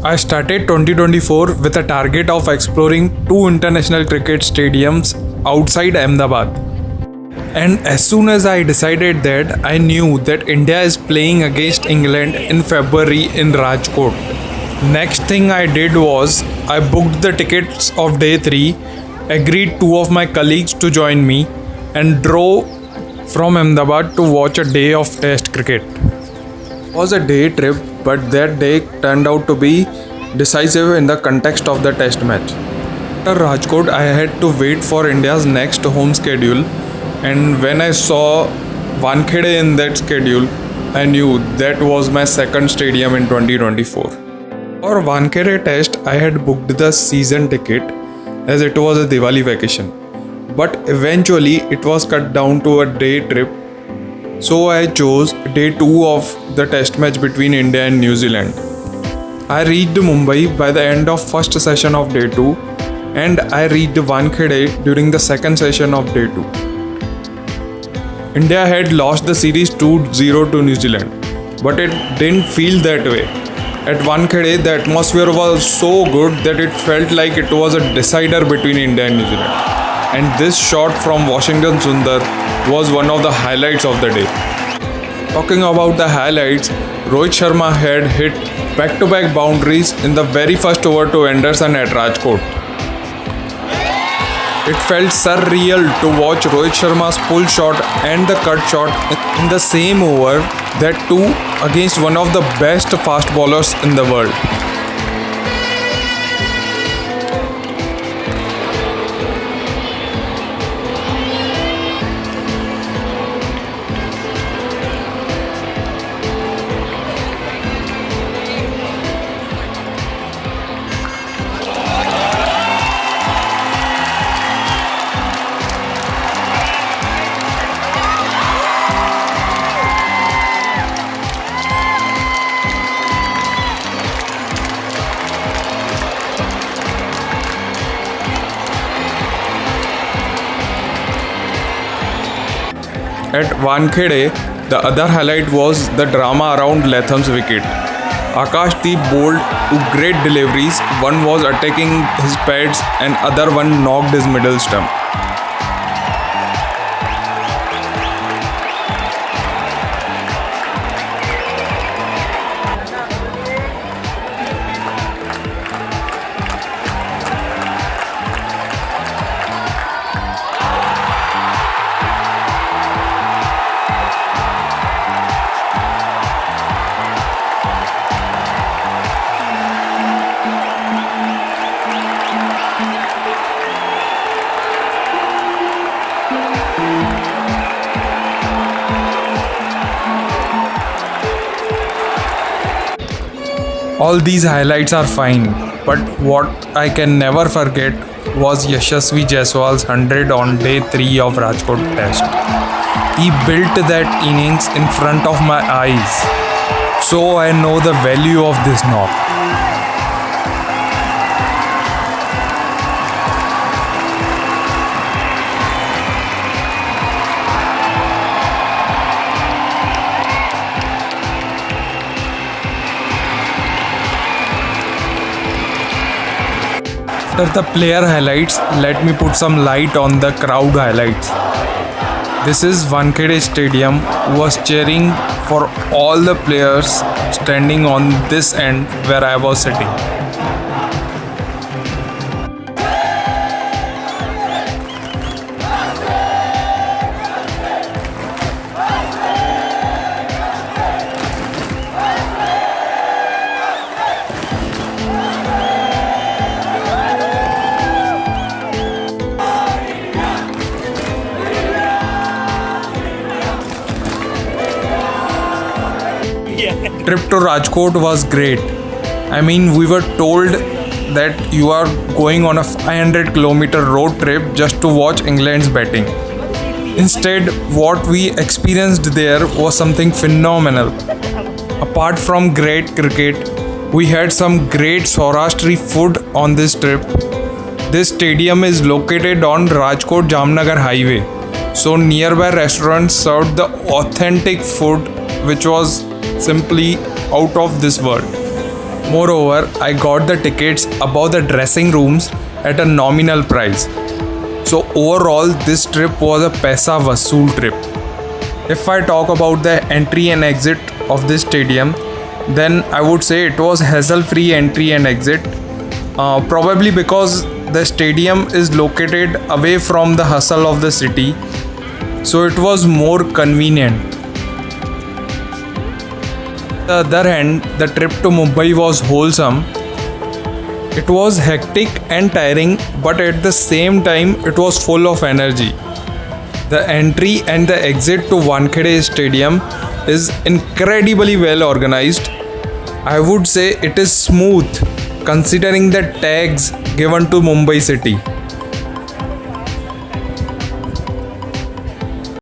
I started 2024 with a target of exploring two international cricket stadiums outside Ahmedabad. And as soon as I decided that, I knew that India is playing against England in February in Rajkot. Next thing I did was I booked the tickets of day 3, agreed two of my colleagues to join me, and drove from Ahmedabad to watch a day of Test cricket. It was a day trip, but that day turned out to be decisive in the context of the Test match. After Rajkot, I had to wait for India's next home schedule, and when I saw Wankhede in that schedule, I knew that was my second stadium in 2024. For Wankhede Test, I had booked the season ticket as it was a Diwali vacation, but eventually it was cut down to a day trip. So I chose day 2 of the test match between India and New Zealand. I reached Mumbai by the end of first session of day 2 and I reached Wankhede during the second session of day 2. India had lost the series 2-0 to New Zealand, but it didn't feel that way. At Wankhede, the atmosphere was so good that it felt like it was a decider between India and New Zealand. And this shot from Washington Sundar was one of the highlights of the day. Talking about the highlights, Rohit Sharma had hit back-to-back boundaries in the very first over to Anderson at Rajkot. It felt surreal to watch Rohit Sharma's pull shot and the cut shot in the same over, that too against one of the best fast bowlers in the world. At Wankhede, the other highlight was the drama around Latham's wicket. Akashdeep bowled two great deliveries. One was attacking his pads and other one knocked his middle stump. All these highlights are fine, but what I can never forget was Yashasvi Jaiswal's 100 on day 3 of Rajkot Test. He built that innings in front of my eyes, so I know the value of this knock. After the player highlights, let me put some light on the crowd highlights. This is Wankhede Stadium, who was cheering for all the players standing on this end where I was sitting. Trip to Rajkot was great. I mean, we were told that you are going on a 500-kilometer road trip just to watch England's batting. Instead, what we experienced there was something phenomenal. Apart from great cricket, we had some great Saurashtri food on this trip. This stadium is located on Rajkot Jamnagar highway, so nearby restaurants served the authentic food which was simply out of this world. Moreover, I got the tickets above the dressing rooms at a nominal price. So overall, this trip was a paisa vasool trip. If I talk about the entry and exit of this stadium, then I would say it was hassle-free entry and exit. Probably because the stadium is located away from the hustle of the city, so it was more convenient. On the other hand, the trip to Mumbai was wholesome. It was hectic and tiring, but at the same time, it was full of energy. The entry and the exit to Wankhede Stadium is incredibly well organized. I would say it is smooth considering the tags given to Mumbai city.